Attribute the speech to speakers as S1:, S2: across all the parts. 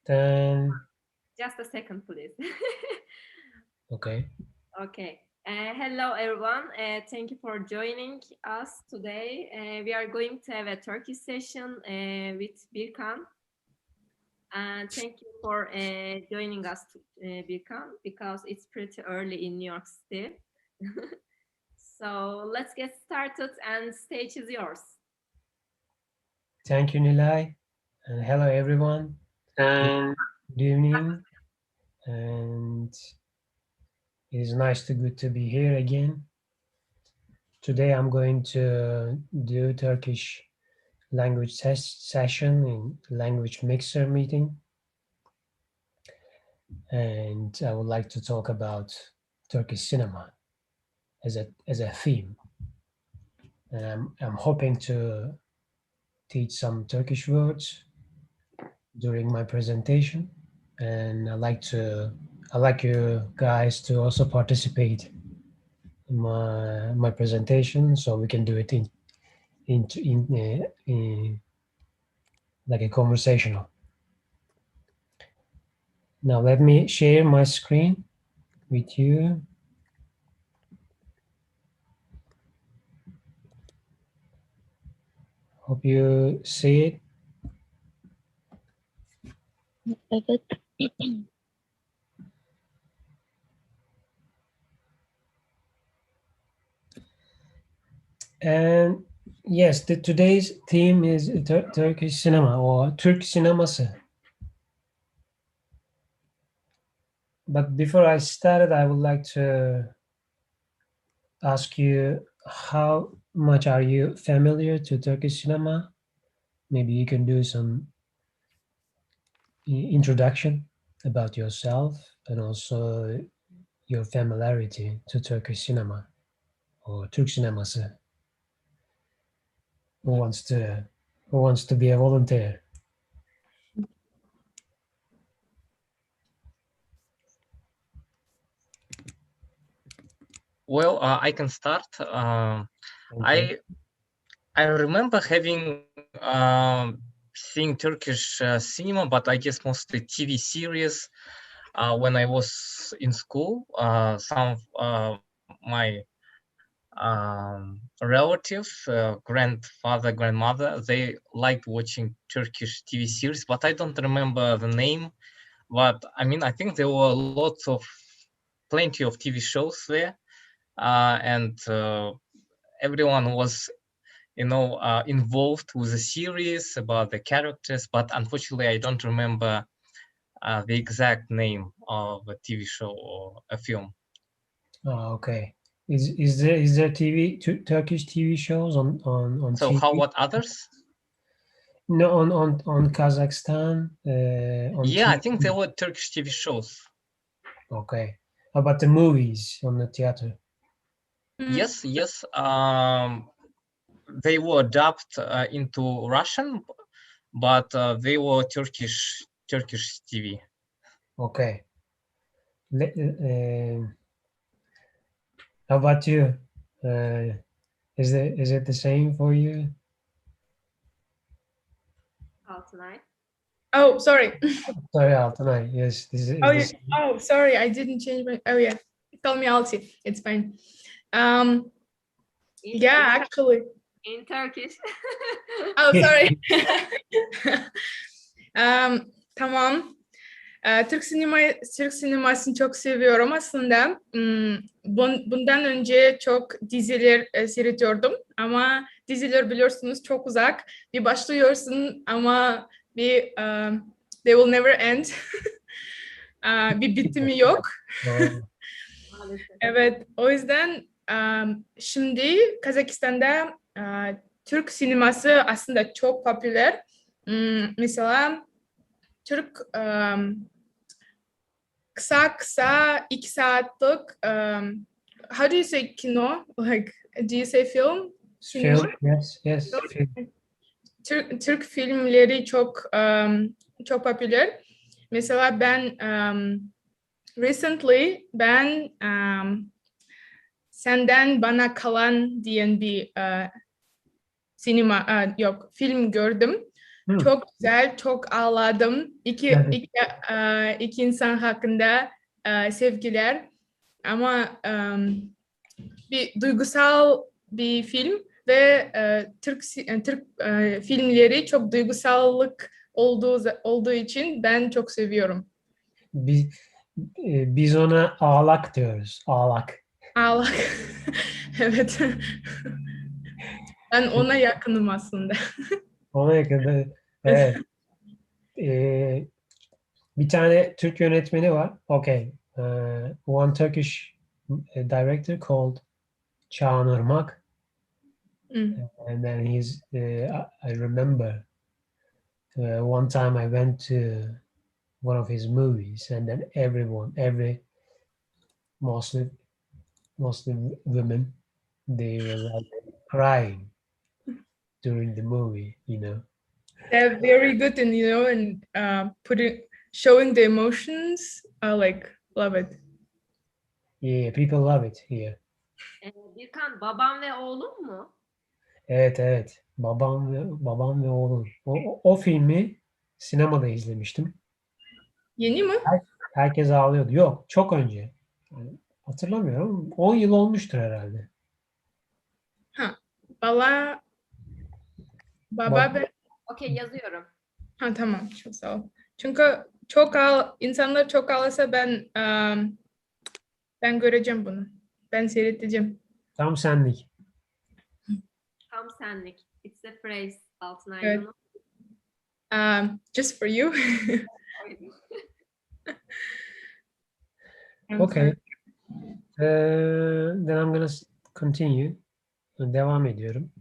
S1: Then,
S2: Just a second, please.
S1: okay.
S2: Okay. Hello, everyone. Thank you for joining us today. We are going to have a Turkish session with Birkan. And thank you for joining us, Birkan, because it's pretty early in New York City. So let's get started, and stage is yours.
S1: Thank you, Nilay. And hello, everyone. Good,
S2: And
S1: good evening. And it is good to be here again. Today, I'm going to do Turkish language test session in language mixer meeting. And I would like to talk about Turkish cinema as a theme. And I'm hoping to teach some Turkish words during my presentation, and I like you guys to also participate in my presentation, so we can do it in like a conversational. Now let me share my screen with you. Hope you see it.
S3: Evet.
S1: And yes, today's theme is Turkish cinema or Türk sineması. But before I started, I would like to ask you, how much are you familiar to Turkish cinema? Maybe you can do some introduction about yourself and also your familiarity to Turkish cinema or Türk sineması. Who wants to who wants to be a volunteer?
S4: Well, I can start.
S1: Okay.
S4: I remember having seeing Turkish cinema, but I guess mostly TV series when I was in school. Some my relatives, grandfather, grandmother, they liked watching Turkish TV series, but I don't remember the name. But I mean, I think there were lots of plenty of TV shows there, and everyone was involved with the series about the characters, but unfortunately I don't remember the exact name of a TV show or a film.
S1: Oh, okay. Is there Turkish TV shows on
S4: So how
S1: TV?
S4: about others?
S1: No, on Kazakhstan on
S4: Yeah, I think
S1: TV.
S4: there were Turkish TV shows.
S1: Okay. How about the movies on the theater?
S4: Yes, they were dubbed into Russian, but they were Turkish TV.
S1: Okay. How about you? Uh, is it the same for you?
S2: Tonight.
S3: Oh, sorry.
S1: Sorry, Altanay. Yes, this is
S3: Oh,
S1: this.
S3: oh, sorry. I didn't change my. Oh, yeah. Call me Alti. It's fine. Um. Yeah, actually.
S2: In Turkish.
S3: Oh, sorry. Tamam. Türk sinemasını çok seviyorum aslında. Bundan önce çok diziler seyrediyordum ama diziler biliyorsunuz çok uzak. Bir başlıyorsun ama they will never end. Bir bitimi yok. Evet, o yüzden şimdi Kazakistan'da Türk sineması aslında çok popüler. Mesela Türk kısa 2 saatlik how do you say kino? Like, do you say film?
S1: Film, yes, film.
S3: Türk filmleri çok popüler. Mesela ben recently Senden Bana Kalan diyen bir film gördüm.
S1: Hı.
S3: Çok güzel, çok ağladım.
S1: Evet.
S3: İki insan hakkında sevgiler. Ama bir duygusal bir film ve Türk filmleri çok duygusallık olduğu için ben çok seviyorum.
S1: Biz, biz ona ağlak diyoruz. Ağlak.
S3: Ağlak. Evet. Ben ona yakınım aslında.
S1: Ona yakında evet. E, bir tane Türk yönetmeni var. Okay. One Turkish director called Çağan Irmak.
S3: Hmm.
S1: And then I remember one time I went to one of his movies, and then mostly, mostly women, they were like crying during the movie, you know.
S3: They're very good in, showing the emotions. I love it.
S1: Yeah, people love it here.
S2: Birkan, babam ve oğlum mu?
S1: Evet, evet. Babam ve oğlum. O filmi sinemada izlemiştim.
S3: Yeni mi?
S1: Herkes ağlıyordu. Yok, çok önce. Yani hatırlamıyorum. 10 yıl olmuştur herhalde.
S3: Ha. Baba,
S1: Bab-
S3: baba ve
S2: Okey, yazıyorum.
S3: ha tamam, çok sağ ol. Çünkü insanlar çok ağlasa ben göreceğim bunu. Ben seyredeceğim.
S1: Tam senlik.
S2: Tam senlik. It's a phrase. Altına
S3: Evet.
S2: yazın.
S3: Just for you. I'm
S1: Okay.
S3: sorry.
S1: Then I'm gonna continue. Devam ediyorum.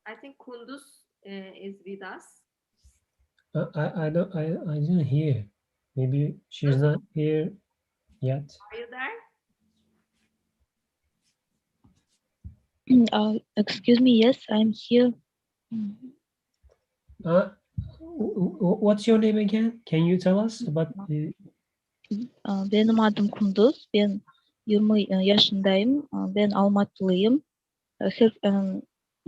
S2: I think Kunduz is with us.
S1: I didn't hear. Maybe she's not here yet.
S2: Are you there?
S5: Excuse me, yes, I'm here.
S1: What's your name again? Can you tell us about
S5: Benim adım Kunduz. Ben 20 yaşındayım. Ben Almatılıyım.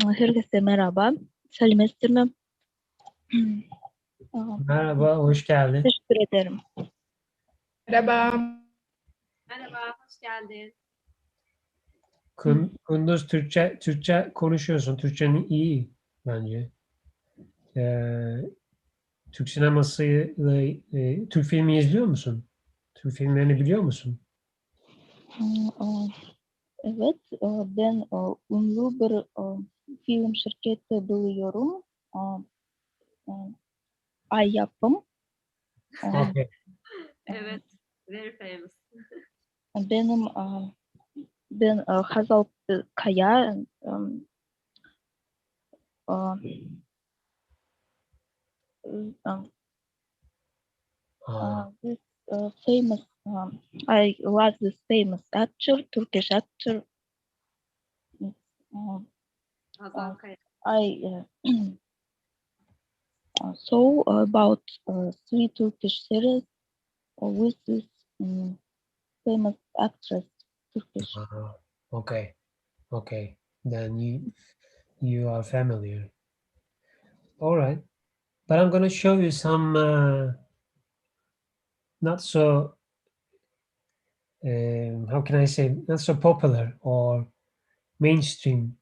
S5: Herkese merhaba. Salimestir mi?
S1: Merhaba, hoş geldin.
S5: Teşekkür ederim.
S3: Merhaba.
S2: Merhaba, hoş geldin.
S1: Kunduz Türkçe konuşuyorsun. Türkçenin iyi bence. Türk sineması, Türk filmi izliyor musun? Türk filmlerini biliyor musun?
S5: Evet, ben ünlü bir film şirketi buluyorum. Ay yapım.
S1: Okay.
S2: Evet, very famous.
S5: Ben Hazal Kaya. This famous. I love this famous actor, Turkish actor.
S2: Hazal Kaya.
S5: I saw about 3 Turkish series with this famous actress, Turkish.
S1: Okay. Okay. Then you are familiar. All right. But I'm going to show you some not so how can I say, not so popular or mainstream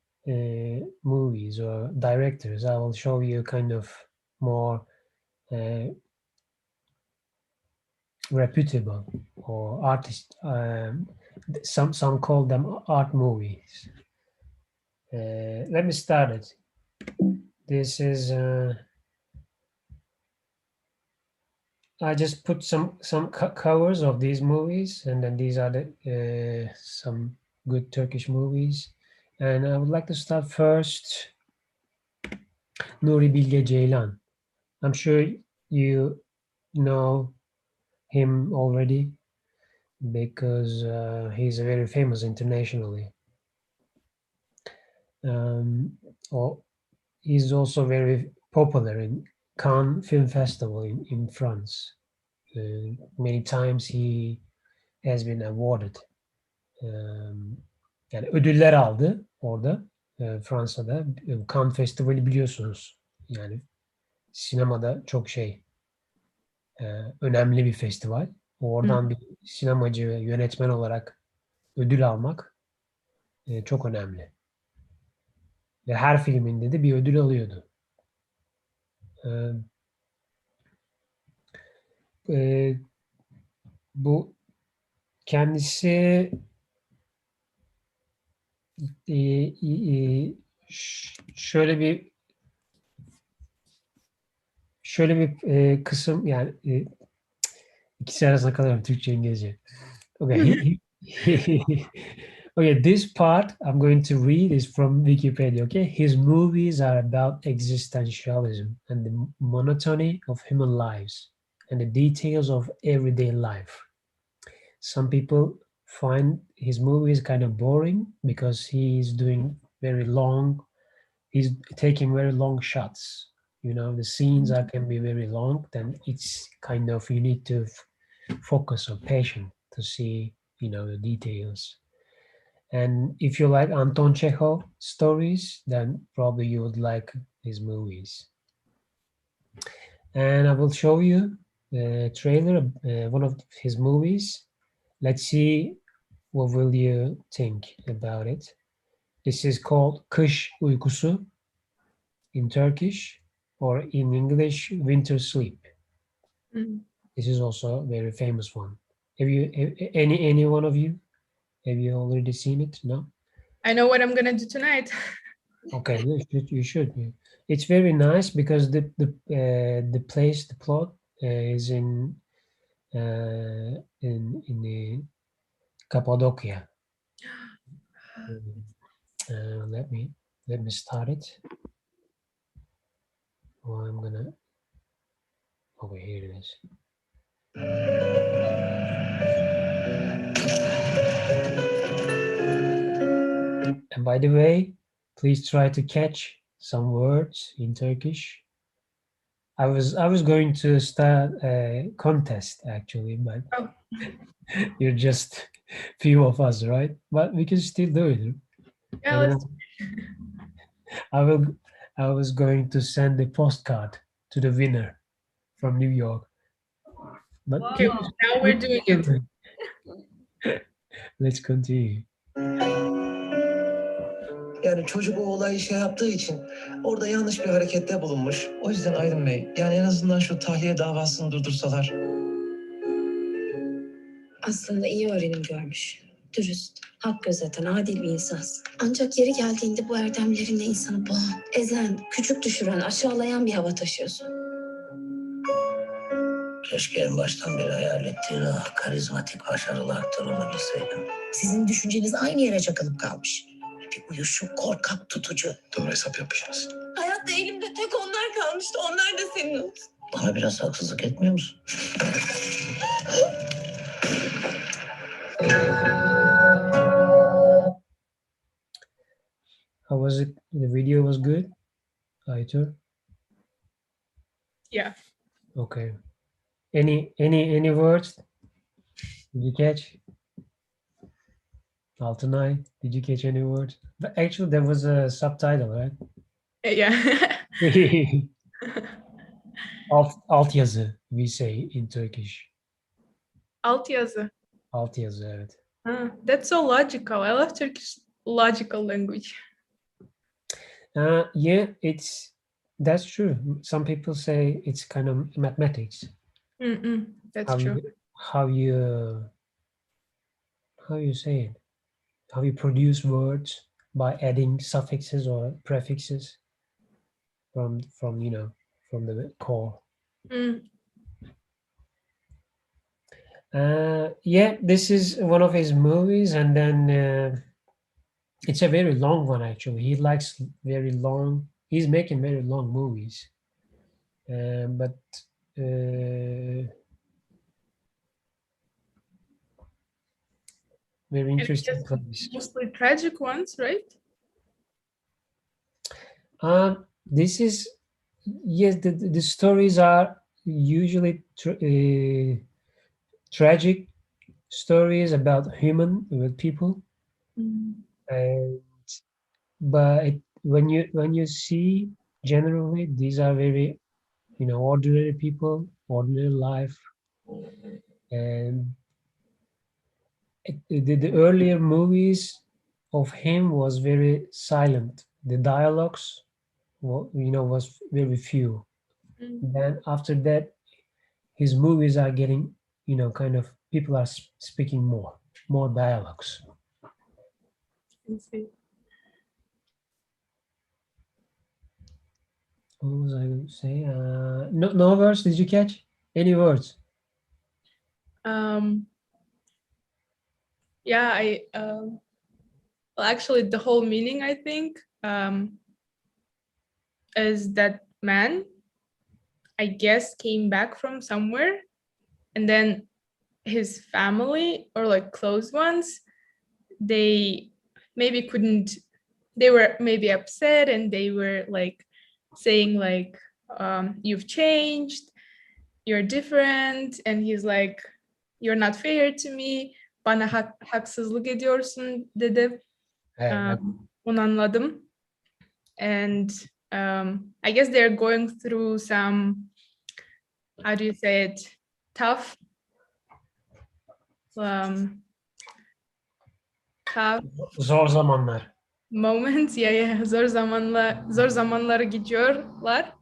S1: movies or directors. I will show you kind of more reputable or artist. Some call them art movies. Let me start it. This is I just put some covers of these movies, and then these are the some good Turkish movies. And I would like to start first. Nuri Bilge Ceylan. I'm sure you know him already because he's very famous internationally. Or he's also very popular in Cannes Film Festival in France. Many times he has been awarded. Yani ödüller aldı orada. Fransa'da. Cannes Festivali biliyorsunuz. Yani sinemada çok önemli bir festival. Oradan bir sinemacı ve yönetmen olarak ödül almak çok önemli. Ve her filminde de bir ödül alıyordu. E, Bu kendisi şöyle bir kısım, yani ikisi arasında kalıyorum, Türkçe İngilizce. Okay, okay, this part I'm going to read is from Wikipedia. Okay, his movies are about existentialism and the monotony of human lives and the details of everyday life. Some people find his movies kind of boring because he's doing very long. He's taking very long shots. You know, the scenes can be very long. Then it's kind of, you need to focus or patient to see, the details. And if you like Anton Chekhov stories, then probably you would like his movies. And I will show you the trailer of one of his movies. Let's see what will you think about it. This is called Kış Uykusu in Turkish, or in English, Winter Sleep. This is also a very famous one. Have you, any one of you? Have you already seen it? No?
S3: I know what I'm gonna do tonight.
S1: Okay, you should. It's very nice because the plot is in the Cappadocia. Let me start it. Oh, I'm gonna. Over here it is. And by the way, please try to catch some words in Turkish. I was going to start a contest actually, but you're just few of us, right? But we can still do it.
S3: Yeah,
S1: I was going to send a postcard to the winner from New York. But
S3: okay, now we're doing it.
S1: Let's continue.
S6: Yani çocuk o olayı yaptığı için orada yanlış bir harekette bulunmuş. O yüzden Aydın Bey, yani en azından şu tahliye davasını durdursalar.
S7: Aslında iyi öğrenim görmüş. Dürüst, hak gözeten, adil bir insansın. Ancak yeri geldiğinde bu erdemlerinle insanı boğan, ezen, küçük düşüren, aşağılayan bir hava taşıyorsun.
S6: Keşke en baştan beri hayal ettiğin karizmatik, başarılı aktör olabilseydim.
S7: Sizin düşünceniz aynı yere çakılıp kalmış. Bir uyuşuk, korkak, tutucu.
S6: Doğru hesap yapmışsınız.
S7: Hayatta elimde tek onlar kalmıştı. Onlar da senin olsun.
S6: Bana biraz haksızlık etmiyor musun?
S1: How was it? The video was good, Aitor?
S3: Yeah.
S1: Okay. Any words? Did you catch? Altanay, did you catch any words? But actually, there was a subtitle, right?
S3: Yeah.
S1: Alt yazı, we say in Turkish.
S3: Alt yazı.
S1: Alt yazı, evet.
S3: That's so logical. I love Turkish logical language.
S1: Yeah, that's true. Some people say it's kind of mathematics.
S3: That's true.
S1: How you say it? How you produce words by adding suffixes or prefixes from the core. Yeah, this is one of his movies, and then it's a very long one actually. He likes very long. He's making very long movies, but very interesting place.
S3: Mostly tragic ones, right?
S1: This is, yes, the stories are usually tragic stories about with people, and but when you see generally these are very ordinary people, ordinary life, and the earlier movies of him was very silent. The dialogues, was very few. Then after that, his movies are getting, kind of people are speaking more dialogues.
S3: I see.
S1: What was I going to say? No words. Did you catch any words?
S3: Yeah, well, actually, the whole meaning, I think, is that man, I guess, came back from somewhere, and then his family or like close ones, they maybe couldn't, they were maybe upset, and they were like saying like, you've changed, you're different, and he's like, you're not fair to me, bana haksızlık ediyorsun dedi.
S1: Evet.
S3: Onu anladım. And I guess they're going through some, how do you say it, tough tough
S1: Zor zamanlar.
S3: moments. Yeah, zor zamanları geçiyorlar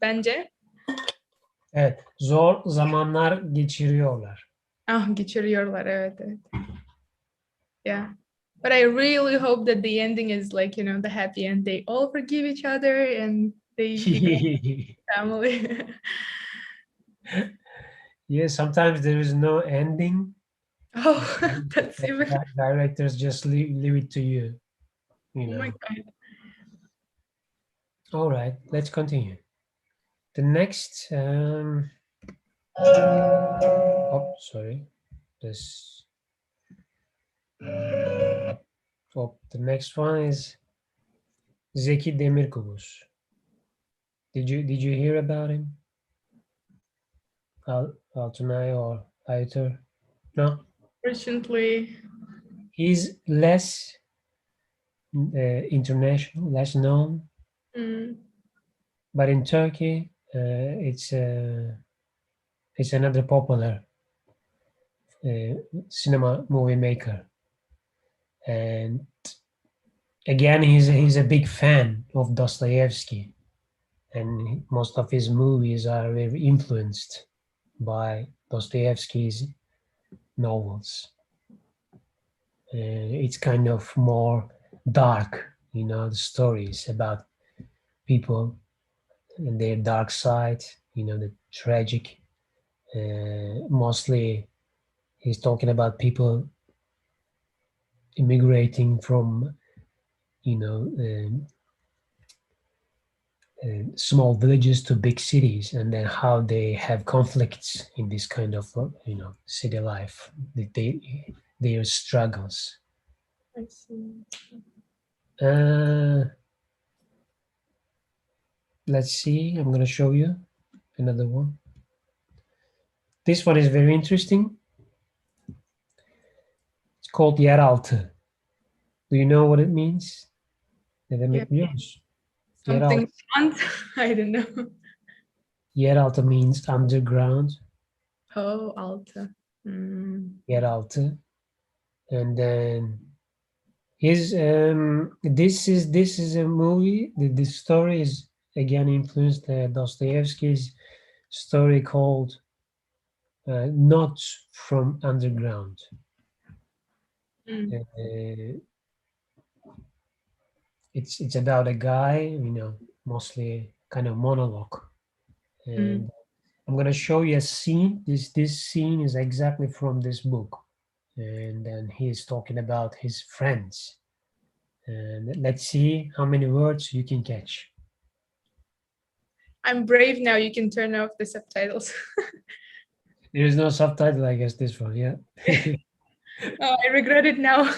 S3: bence.
S1: Evet, zor zamanlar geçiriyorlar.
S3: Geçiriyorlar, evet. Yeah. But I really hope that the ending is like, the happy end. They all forgive each other and they become family.
S1: Yeah, sometimes there is no ending.
S3: Oh, that's even.
S1: Directors just leave it to you.
S3: Oh my God.
S1: All right, let's continue. The next, sorry, this. The next one is Zeki Demirkubuz. Did you hear about him? Altunay or Aytur? No.
S3: Fortunately.
S1: He's less international, less known. But in Turkey, it's another popular cinema movie maker, and again, he's a big fan of Dostoevsky, and most of his movies are very influenced by Dostoevsky's novels. It's kind of more dark, the stories about people and their dark side, the tragic. Mostly, he's talking about people immigrating from, small villages to big cities, and then how they have conflicts in this kind of, city life, their struggles.
S3: I see.
S1: Let's see. I'm going to show you another one. This one is very interesting. It's called Yeraltı. Do you know what it means? Ne demek biliyor musun?
S3: Something fun. I don't know.
S1: Yeraltı means underground.
S3: Oh, Alta.
S1: Yeraltı. And then this is a movie. The story is again influenced Dostoevsky's story called Not from Underground. It's about a guy, mostly kind of monologue, and I'm gonna show you a scene. This scene is exactly from this book, and then he's talking about his friends. And let's see how many words you can catch.
S3: I'm brave now. You can turn off the subtitles.
S1: There is no subtitle, I guess, this one, yeah.
S3: Oh, I regret it now.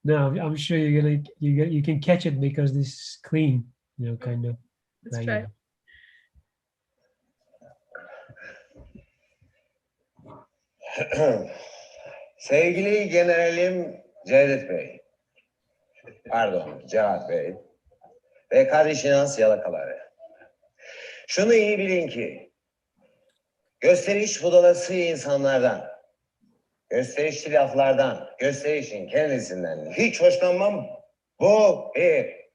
S1: No, I'm sure you can catch it because this is clean, kind of.
S3: Let's try.
S8: Sevgili Generalim Cevdet Bey,
S6: Pardon, Cevat Bey ve kardeşiniz yalakaları. Şunu iyi bilin ki gösteriş budalası insanlardan, gösterişli laflardan, gösterişin kendisinden hiç hoşlanmam. Bu bir.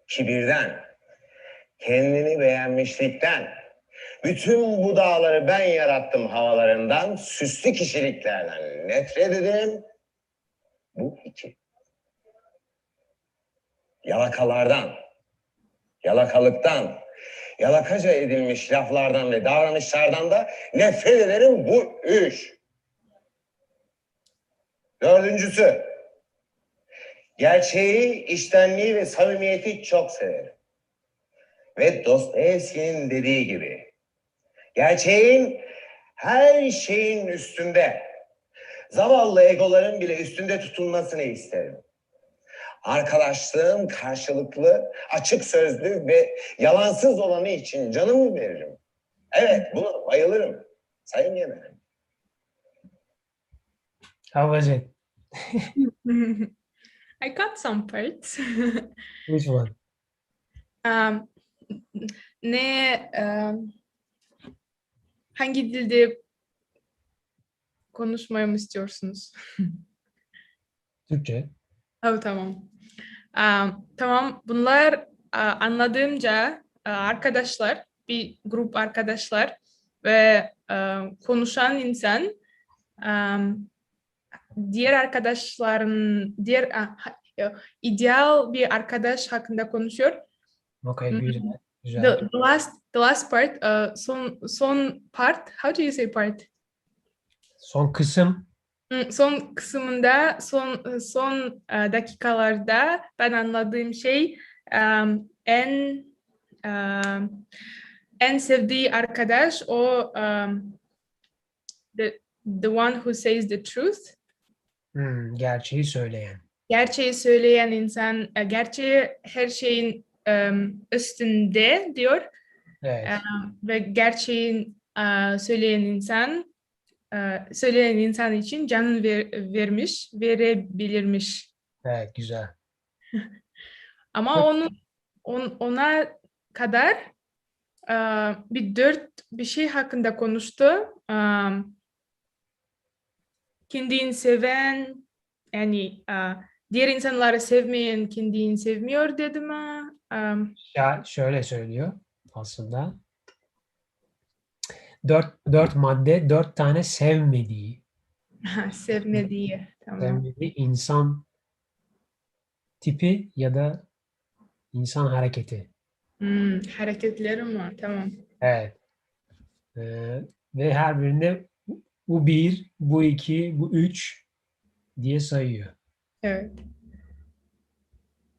S6: Kibirden, kendini beğenmişlikten, bütün bu dağları ben yarattım havalarından, süslü kişiliklerden nefret ederim. Bu iki. Yalakalardan, yalakalıktan, yalakaca edilmiş laflardan ve davranışlardan da nefret ederim. Bu üç. Dördüncüsü, gerçeği, içtenliği ve samimiyeti çok severim. Ve Dostoyevski'nin dediği gibi, gerçeğin her şeyin üstünde, zavallı egoların bile üstünde tutulmasını isterim. Arkadaşlığım karşılıklı, açık sözlü ve yalansız olanı için canımı veririm. Evet, buna bayılırım. Sayın Yener.
S1: How was it?
S3: I got some parts.
S1: Which one?
S3: Um, ne hangi dilde konuşmayı mı istiyorsunuz?
S1: Türkçe.
S3: Oh, tamam. Tamam. Bunlar anladığımca arkadaşlar, bir grup arkadaşlar ve konuşan insan diğer arkadaşların ideal bir arkadaş hakkında konuşuyor.
S1: Okay, güzel. Güzel.
S3: The last part, son part. How do you say part?
S1: Son kısım.
S3: Son kısmında, son dakikalarda ben anladığım şey en en sevdiği arkadaş o the one who says the truth.
S1: Gerçeği söyleyen.
S3: Gerçeği söyleyen insan, gerçeği her şeyin üstünde diyor.
S1: Evet.
S3: Ve gerçeğin söyleyen insan için canını verebilirmiş.
S1: Evet, güzel.
S3: Ama ona kadar bir şey hakkında konuştu. Kendini seven, yani diğer insanları sevmeyen kendini sevmiyor dedi mi?
S1: Ya şöyle söylüyor aslında. Dört madde, 4 tane sevmediği.
S3: Sevmediği. Tamam.
S1: Sevmediği insan tipi ya da insan hareketi.
S3: Hareketleri mi? Tamam.
S1: Evet. Ve her birinde bu 1, bu 2, bu 3 diye sayıyor.
S3: Evet.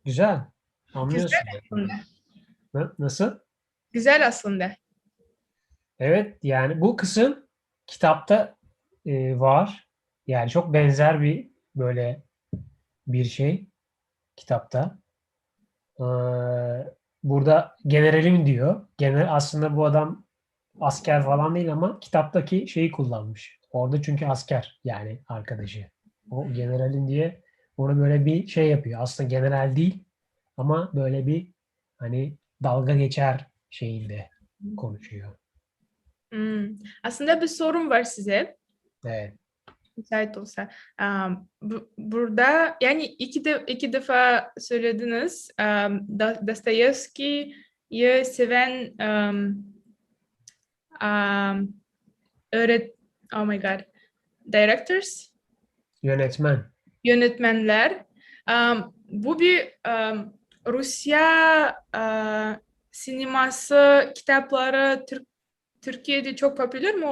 S1: Güzel. Anlıyorsun.
S3: Güzel aslında.
S1: Nasıl?
S3: Güzel aslında.
S1: Evet, yani bu kısım kitapta var. Yani çok benzer bir böyle bir şey kitapta. Burada generalim diyor. Aslında bu adam asker falan değil ama kitaptaki şeyi kullanmış. Orada çünkü asker yani arkadaşı. O generalin diye onu böyle bir şey yapıyor. Aslında general değil ama böyle bir hani dalga geçer şeyinde konuşuyor.
S3: Aslında bir sorun var size.
S1: Evet.
S3: Müsait olsa. Burada yani iki defa söylediniz. Dostoyevski'yi seven oh my god, directors, yönetmenler. Bu bir Rusya sineması kitapları Türkiye'de çok popüler mi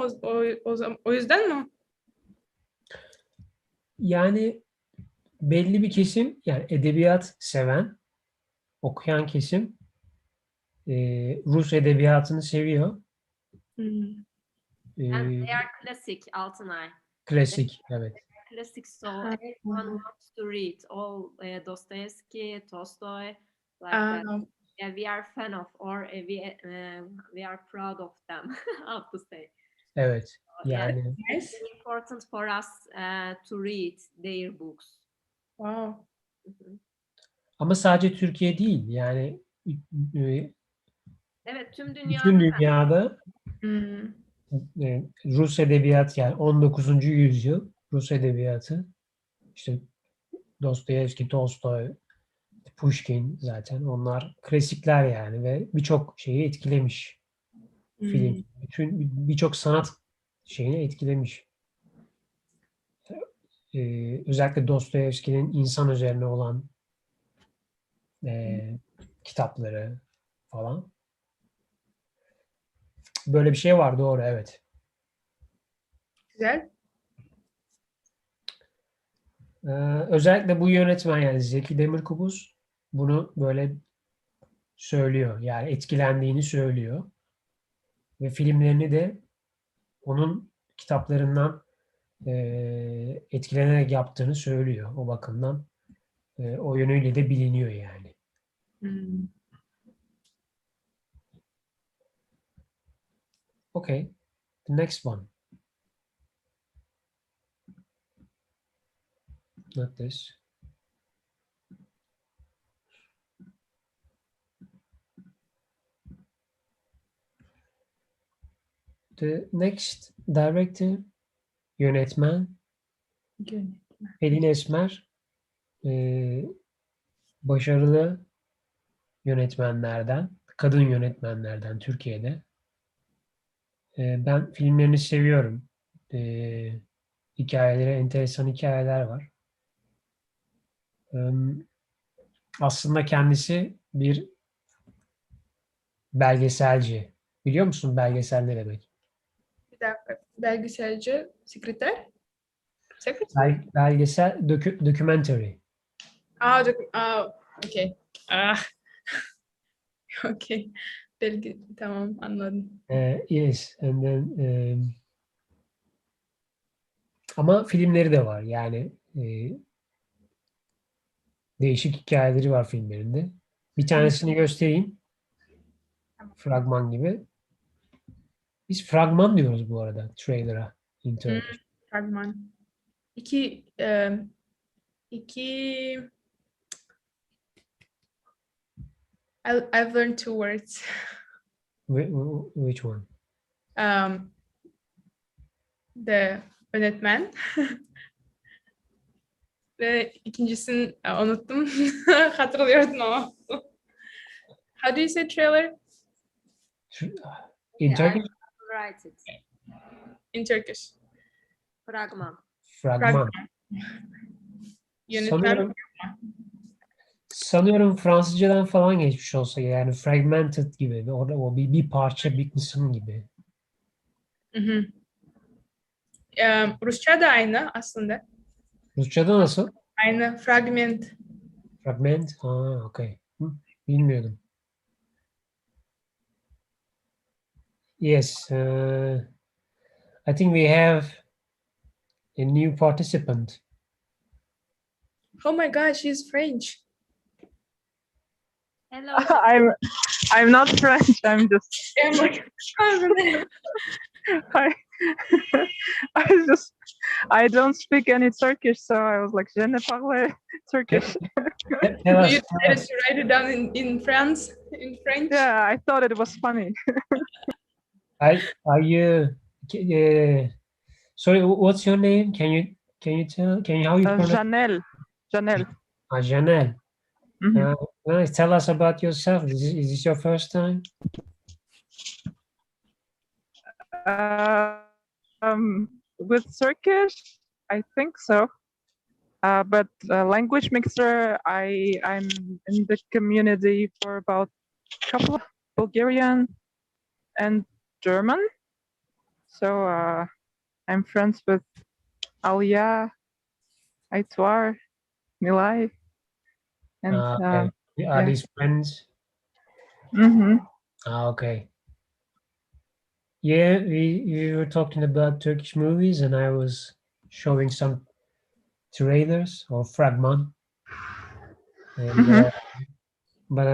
S3: o yüzden mi?
S1: Yani belli bir kesim yani edebiyat seven, okuyan kesim Rus edebiyatını seviyor.
S2: And they are classic, Altınay.
S1: Klasik, evet.
S2: Classic, so everyone wants to read all Dostoevsky, Tolstoy, like that. Yeah, we are fan of, or we are proud of them. How to say?
S1: Evet. Yani
S2: It's important for us to read their books.
S3: Wow.
S1: Ama sadece Türkiye değil, yani
S2: Evet, tüm
S1: bütün
S2: dünyada da.
S1: dünyada
S3: Hmm.
S1: Rus edebiyat, yani 19. yüzyıl Rus edebiyatı, işte Dostoyevski, Tolstoy, Pushkin, zaten onlar klasikler yani ve birçok şeyi etkilemiş. Film,
S3: Hmm.
S1: birçok sanat şeyini etkilemiş. Özellikle Dostoyevski'nin insan üzerine olan kitapları falan. Böyle bir şey var, doğru, evet.
S3: Güzel.
S1: Ee, Özellikle bu yönetmen, yani Zeki Demirkubuz, bunu böyle söylüyor. Yani etkilendiğini söylüyor. Ve filmlerini de onun kitaplarından etkilenerek yaptığını söylüyor. O bakımdan o yönüyle de biliniyor yani.
S3: Hmm.
S1: Okay, the next one. Not this. The next director, yönetmen
S3: Yönetmen.
S1: Pelin Esmer, başarılı yönetmenlerden, kadın yönetmenlerden Türkiye'de. Ben filmlerini seviyorum. Hikayeleri, enteresan hikayeler var. Aslında kendisi bir belgeselci. Biliyor musun belgesel ne demek?
S3: Bir dakika. Belgeselci, sekreter. Sekreter.
S1: Belgesel, documentary.
S3: Okay. Okay. Tamam, anladım.
S1: Yes. And then, ama filmleri de var. Yani değişik hikayeleri var filmlerinde. Bir tanesini göstereyim. Fragman gibi. Biz fragman diyoruz bu arada trailer'a in
S3: Hmm,
S1: Turkish.
S3: fragman. İki I've learned two words.
S1: Which one?
S3: The yönetmen. Ve ikincisini unuttum. Hatırlıyordum ama. How do you say trailer
S1: In
S2: Yeah,
S1: Turkish?
S2: write it.
S3: in Turkish?
S2: Fragman.
S1: Fragman.
S3: Yönetmen.
S1: Sanıyorum Fransızcadan falan geçmiş olsa, yani fragmented gibi. Orada o bir parça, bir kısım gibi.
S3: Hı. Rusça da aynı aslında.
S1: Rusça'da nasıl?
S3: Aynı fragment.
S1: Fragment. Ha, okay. Bilmiyordum. Yes. I think we have a new participant.
S3: Oh my God, she's French.
S2: Hello.
S8: I'm not French. I'm just
S3: Oh my God.
S8: I I just I don't speak any Turkish, so I was like, je ne parle Turkish.
S1: Tell us.
S3: You decided to write it down in French.
S8: Yeah, I thought it was funny.
S1: Are you? Sorry, what's your name? Can you tell? How you pronounce?
S8: Janelle. Janelle.
S1: Janelle.
S8: Mhm.
S1: Nice. Tell us about yourself. Is this your first time?
S8: With Turkish, I think so. But language mixer, I'm in the community for about a couple of Bulgarian and German. So I'm friends with Alia, Aitwar, Nilay, and
S1: Okay. Are
S8: yeah.
S1: these friends?
S8: Mm-hmm.
S1: Okay. Yeah, we were talking about Turkish movies, and I was showing some trailers or fragment. And
S8: Mm-hmm.
S1: but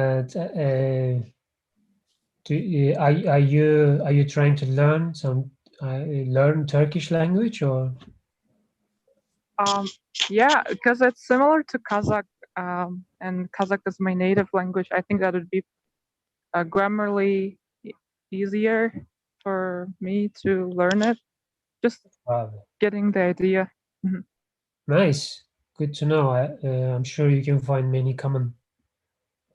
S1: are you trying to learn learn Turkish language, or?
S8: Yeah, because it's similar to Kazakh, and Kazakh is my native language. I think that would be grammarly easier for me to learn it. Just
S1: Wow.
S8: getting the idea. Mhm.
S1: Nice. Good to know. I'm sure you can find many common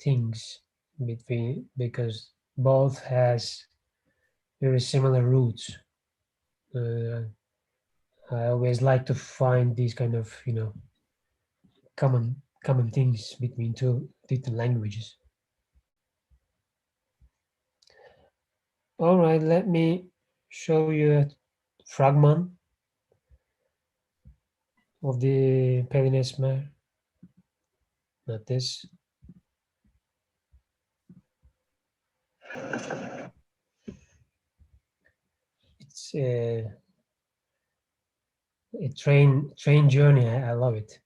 S1: things between, because both has very similar roots. Uh, I always like to find these kind of, common things between two different languages. All right, let me show you a fragment of the Pelinesmer. Not this. It's a train journey. I love it.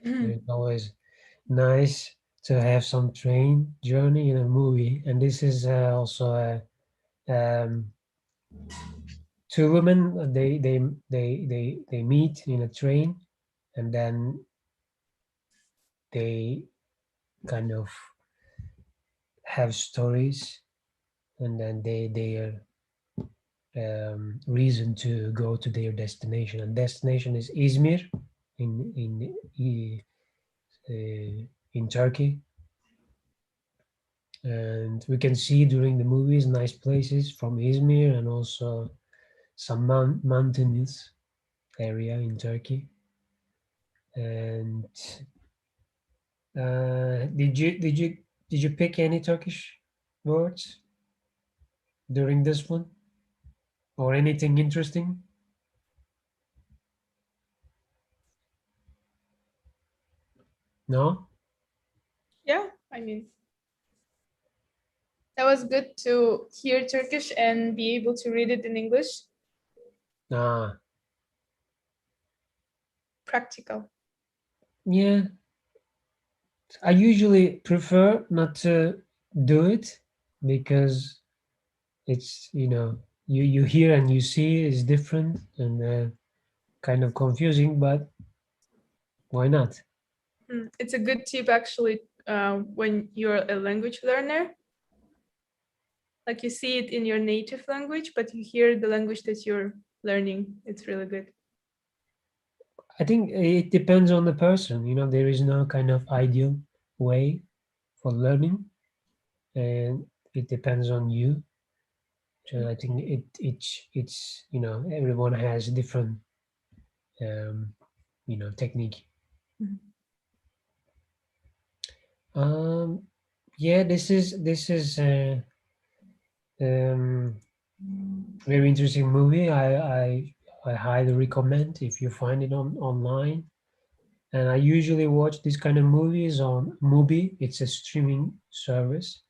S1: It's always nice to have some train journey in a movie, and this is also two women. They meet in a train, and then they kind of have stories, and then their reason to go to their destination. And destination is Izmir in Turkey. And we can see during the movies nice places from Izmir, and also some mountainous area in Turkey. And did you pick any Turkish words during this one, or anything interesting? No.
S3: Yeah, I mean, that was good to hear Turkish and be able to read it in English.
S1: Ah,
S3: Practical.
S1: yeah. I usually prefer not to do it, because it's, you hear and you see is different, and kind of confusing, but why not?
S3: It's a good tip actually when you're a language learner. Like you see it in your native language, but you hear the language that you're learning. It's really good.
S1: I think it depends on the person. There is no kind of ideal way for learning, and it depends on you. So I think it's everyone has different um, technique.
S3: Mhm.
S1: Yeah, this is um, very interesting movie. I highly recommend if you find it online. And I usually watch this kind of movies on Mubi. It's a streaming service.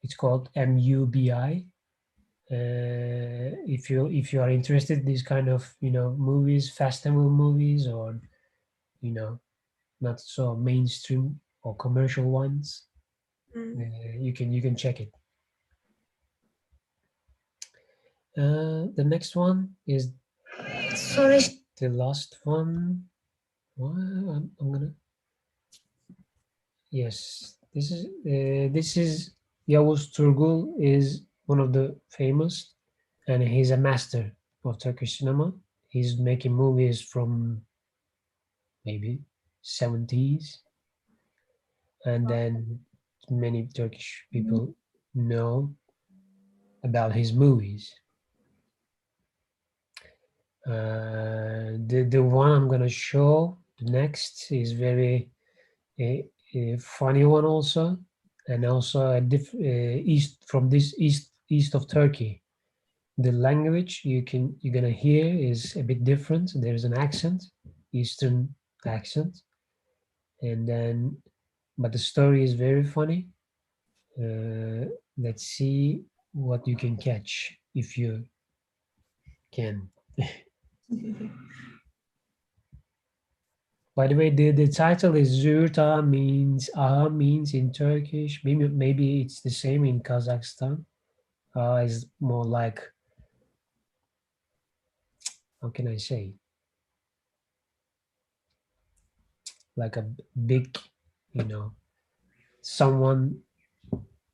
S1: It's called MUBI. If you are interested, these kind of movies, festival movies, or you know not so mainstream or commercial ones, you can check it. The next one is
S7: Sonra
S1: the last one. Well, I'm gonna. Yes, this is Yavuz Turgul is one of the famous, and he's a master of Turkish cinema. He's making movies from maybe 70s, and then many Turkish people know about his movies. The one I'm gonna show next is very a funny one also, and also east from this east of Turkey. The language you're gonna hear is a bit different. There's an accent, Eastern accent, and then but the story is very funny. Uh, let's see what you can catch if you can. By the way, the title is Zurta means in Turkish. Maybe it's the same in Kazakhstan. Is more like, how can I say? like a big, someone.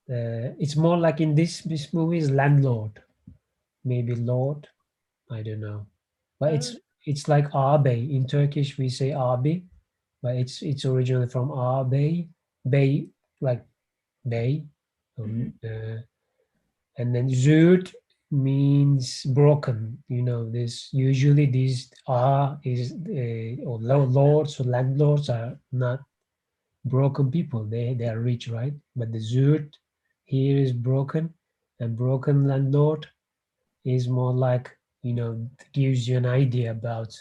S1: It's more like in this movie is landlord, maybe lord, I don't know, but it's like ağabey. In Turkish we say abi, but it's originally from ağabey, bey, like bey, and then züğürt means broken. This usually these are is or lords or landlords are not broken people. They are rich, right? But the züğürt here is broken, and broken landlord is more like, gives you an idea about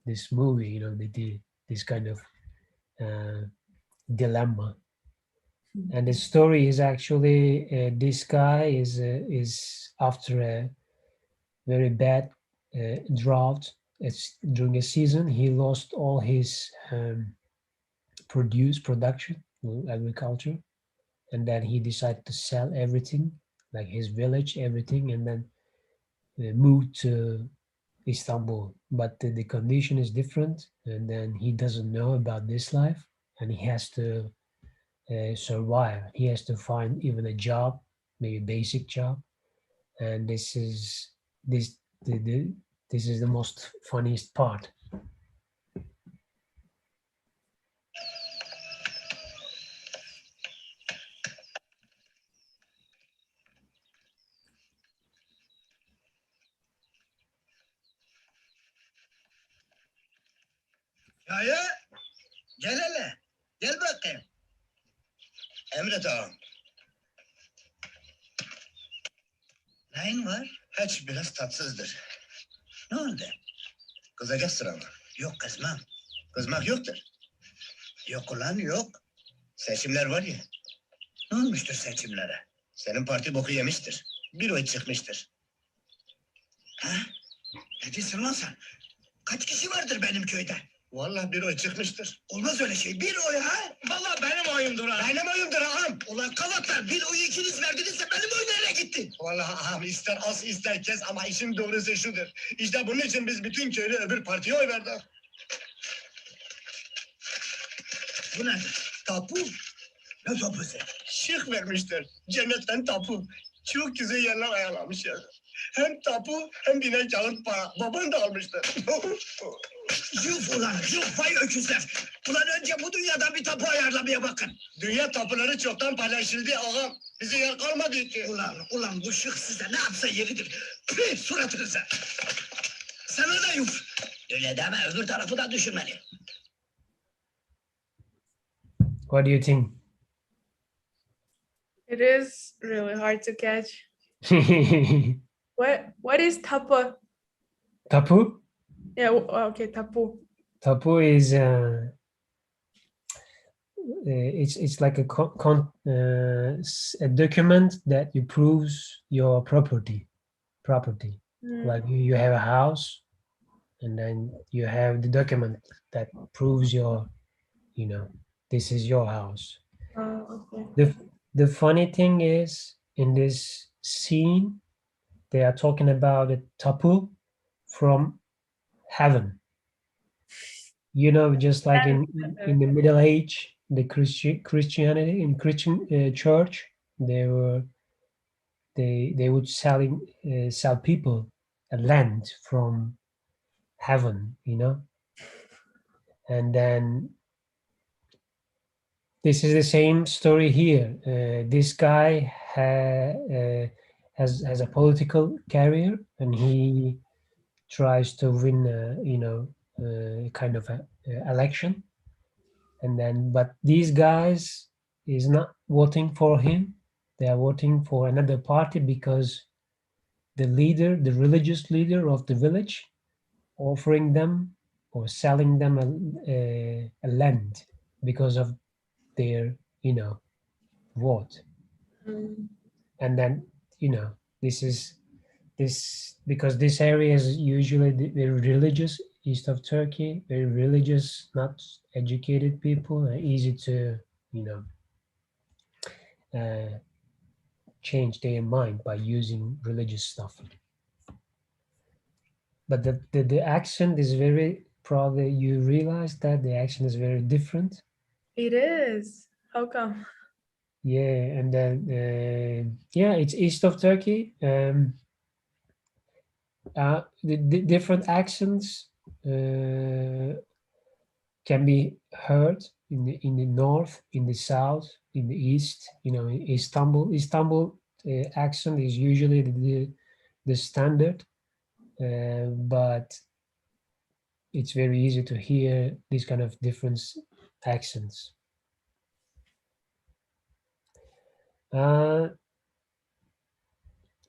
S1: this movie. They did this kind of dilemma. And the story is actually this guy is after a very bad drought. It's during a season he lost all his production, agriculture, and then he decided to sell everything, like his village, everything, and then moved to Istanbul. But the condition is different, and then he doesn't know about this life, and he has to survive. He has to find even a job, maybe basic job, and this this is the most funniest part.
S6: Ya gel hele. Gel bakayım. Emret ağam. Neyin var? Hiç biraz tatsızdır. Ne oldu? Kızacaksın ama. Yok kızmam. Kızmak yoktur. Yok ulan yok. Seçimler var ya. Ne olmuştur seçimlere? Senin parti boku yemiştir. Bir oy çıkmıştır. Ha? Ne diyorsun lan sen? Kaç kişi vardır benim köyde? Vallahi bir oy çıkmıştır. Olmaz öyle şey. Bir oy ha? Vallahi benim oyumdur ha. Benim oyumdur ağam. Ulan kavatlar, bir oyu ikiniz verdinizse benim oy nereye gitti? Vallahi ağam, ister az ister kes ama işin doğrusu şudur. İşte bunun için biz bütün köylü öbür partiye oy verdik. Bu nedir? Tapu. Ne tapusu? Şık vermişler. Cennetten tapu. Çok güzel yerler ayarlamış yani. Hem tapu hem bine kağıt para. Baban da almıştır. Yuf ulan yuf vay öküzler. Ulan önce bu dünyadan bir tapu ayarlamaya bakın. Dünya tapuları çoktan paylaşıldı ağam. Bize yer kalmadı ki. Ulan bu şık size ne yapsa yeridir. Püh suratınıza. Sana da yuf. Öyle deme, öbür tarafı da düşünmeli.
S1: What do you think?
S3: It is really hard to catch. What is tapu?
S1: Tapu?
S3: Yeah, okay, tapu.
S1: Tapu is it's like a document that you proves your property. Like you have a house, and then you have the document that proves your, this is your house.
S3: Okay.
S1: The funny thing is, in this scene, they are talking about a tapu from heaven. Just like in the Middle Age, the Christianity in Christian church, they would sell people a land from heaven, and then this is the same story here. This guy has a political career, and he tries to win, kind of a election, and then but these guys is not voting for him. They are voting for another party because the religious leader of the village, offering them or selling them a land because of their vote. And then this because this area is usually very religious, east of Turkey, very religious, not educated people, easy to change their mind by using religious stuff. But the accent is very probably you realize that the accent is very different.
S3: It is. How come?
S1: Yeah, and then yeah, it's east of Turkey. The different accents can be heard in the north, in the south, in the east. You know, in Istanbul accent is usually the standard, but it's very easy to hear these kind of different accents. Uh,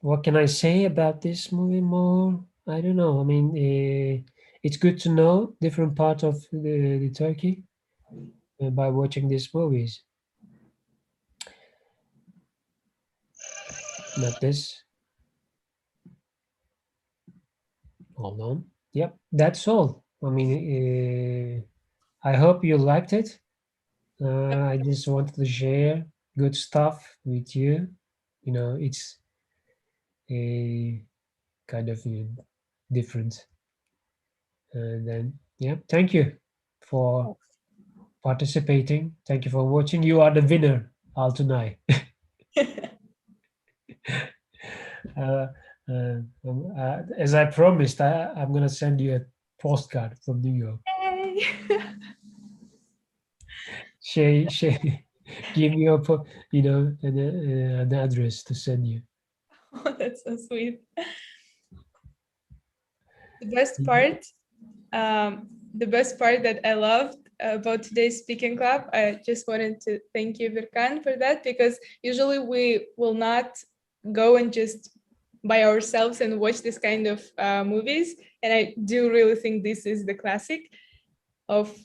S1: what can I say about this movie more? I don't know. I mean, it's good to know different parts of the Turkey by watching these movies. Not this. Hold on. Yep, that's all. I mean, I hope you liked it. I just wanted to share good stuff with you. You know, it's a kind of different. And then, yeah, thank you for participating. Thank you for watching. You are the winner, Altunai. uh, as I promised, I'm going to send you a postcard from New York.
S3: Yay!
S1: Shay, give me your, an address to send you.
S3: Oh, that's so sweet. The best part, the best part that I loved about today's speaking club, I just wanted to thank you, Birkan, for that, because usually we will not go and just by ourselves and watch this kind of movies. And I do really think this is the classic of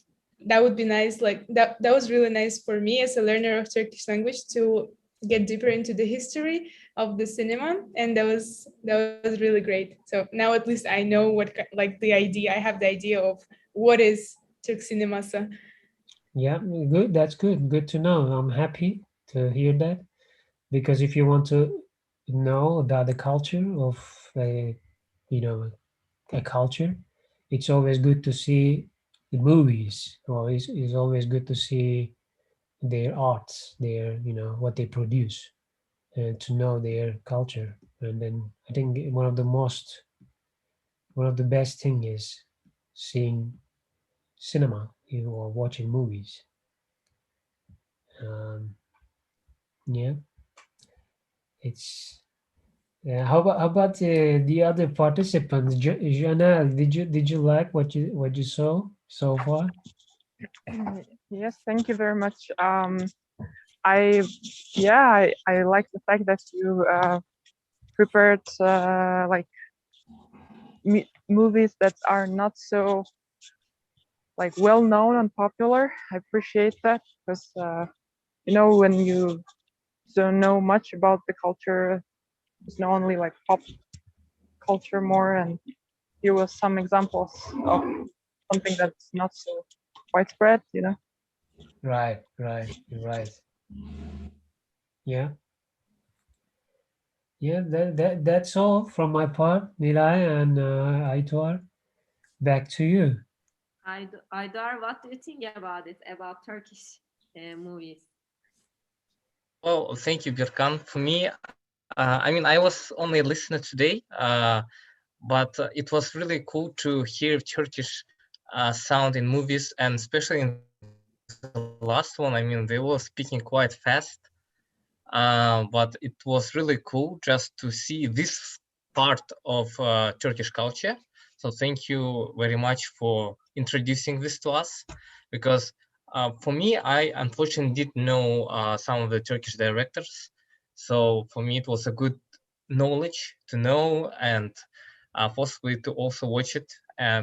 S3: that would be nice. Like that was really nice for me as a learner of Turkish language to get deeper into the history of the cinema, and that was really great. So now at least I know what like the idea. I have the idea of what is Turk cineması.
S1: Yeah, good. That's good. Good to know. I'm happy to hear that, because if you want to know about the culture of a, a culture, it's always good to see the movies, or it's always good to see their arts, their, what they produce, and to know their culture. And then I think one of the best thing is seeing cinema, or watching movies. Um, yeah, it's. How about the other participants? Janelle, did you like what you saw so far?
S8: Yes, thank you very much. I I like the fact that you prepared like movies that are not so like well known and popular. I appreciate that because when you don't know much about the culture, it's not only like pop culture more, and here was some examples of something that's not so widespread.
S1: Right, right. Yeah, yeah. That's all from my part, Nilay and Aitor. Back to you.
S2: Aydar, what do you think about it, about Turkish movies?
S4: Well, thank you, Birkan. For me, I mean, I was only a listener today, but it was really cool to hear Turkish sound in movies, and especially in the last one. I mean, they were speaking quite fast, but it was really cool just to see this part of Turkish culture. So thank you very much for introducing this to us, because for me, I unfortunately didn't know some of the Turkish directors. So for me, it was a good knowledge to know, and possibly to also watch it,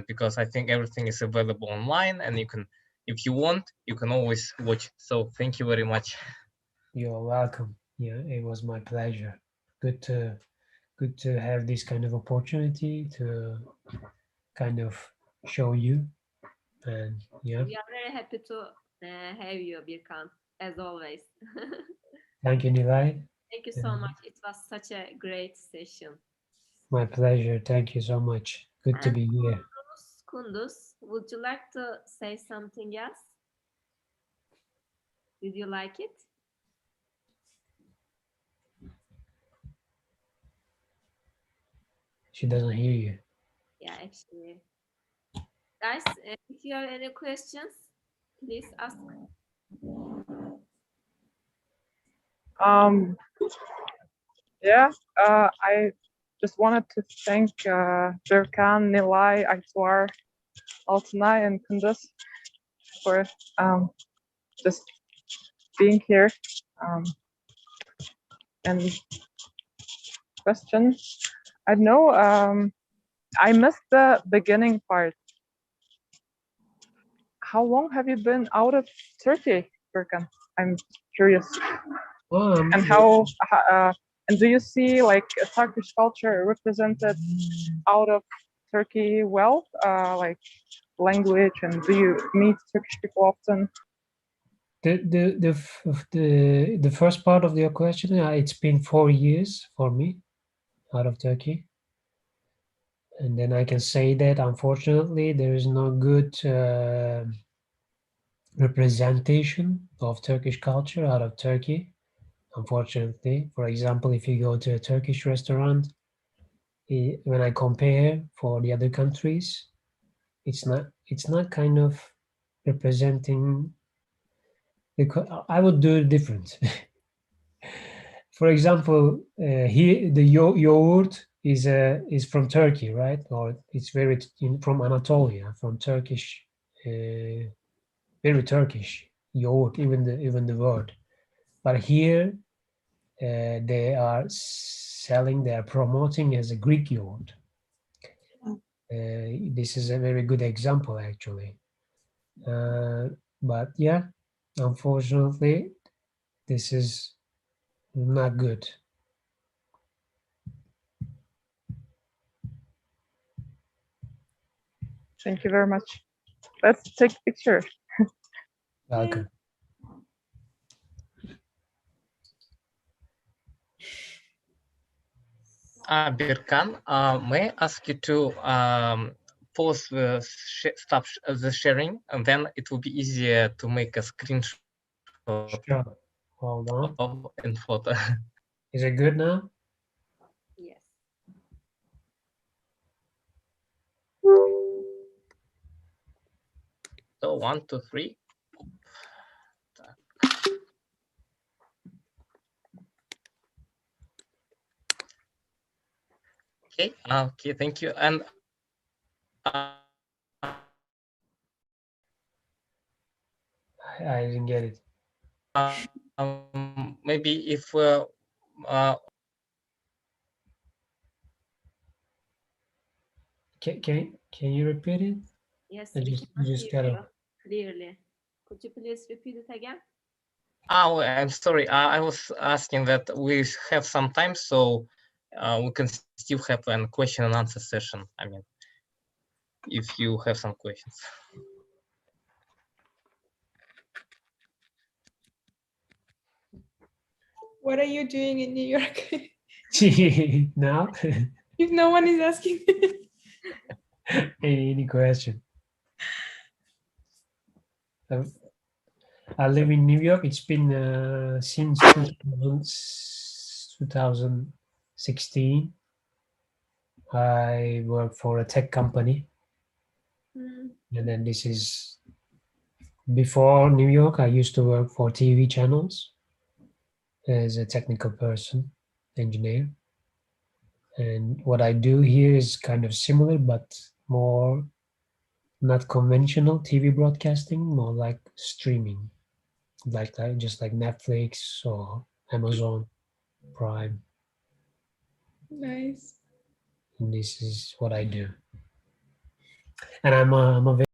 S4: because I think everything is available online, and you can, if you want, you can always watch it. So thank you very much.
S1: You're welcome. Yeah, it was my pleasure. Good to have this kind of opportunity to kind of show you. And yeah,
S2: We are very happy to have you, Birkan, as always.
S1: thank you, Nilay.
S2: Thank you so much. It was such a great session.
S1: My pleasure. Thank you so much. Good to
S2: And
S1: be here.
S2: Kunduz, would you like to say something else? Did you like it?
S1: She doesn't hear you.
S2: Yeah, actually. Guys, if you have any questions, please ask.
S8: Yeah, I just wanted to thank Birkan, Nilay, Aitwar, Altanay, and Kunduz for just being here. And question, I know I missed the beginning part. How long have you been out of Turkey, Birkan? I'm curious. And how and do you see like a Turkish culture represented out of Turkey well, like language, and do you meet Turkish people often?
S1: The first part of your question, it's been 4 years for me out of Turkey, and then I can say that unfortunately there is no good representation of Turkish culture out of Turkey. Unfortunately, for example, if you go to a Turkish restaurant, when I compare for the other countries, it's not kind of representing. Because I would do it different. For example, here the yogurt is from Turkey, right? Or it's from Anatolia, from Turkish, very Turkish yogurt, even the word. But here they are promoting as a Greek yogurt. This is a very good example, actually. But yeah, unfortunately, this is not good.
S8: Thank you very much. Let's take a picture.
S1: Welcome.
S4: Birkan, may I ask you to pause stop the sharing, and then it will be easier to make a screenshot
S1: Sure. Hold on.
S4: and photo.
S1: Is it good now?
S2: Yes.
S4: So 1, 2, 3. Okay. Okay. Thank you. And
S1: I didn't get it.
S4: Maybe if
S1: can you repeat it?
S2: Yes,
S1: I
S2: we
S1: just
S2: cannot
S1: just
S2: hear
S1: got
S2: you
S1: it.
S2: clearly. Could you please repeat it again?
S4: Oh, I'm sorry. I was asking that we have some time, so we can still have a question and answer session. I mean, if you have some questions.
S3: What are you doing in New York?
S1: Now?
S3: If no one is asking.
S1: Any question? I live in New York. It's been since 2016. I work for a tech company. And then this is before New York. I used to work for TV channels as a technical person, engineer. And what I do here is kind of similar, but more not conventional TV broadcasting, more like streaming, like just like Netflix or Amazon Prime.
S3: Nice.
S1: And this is what I do. And I'm a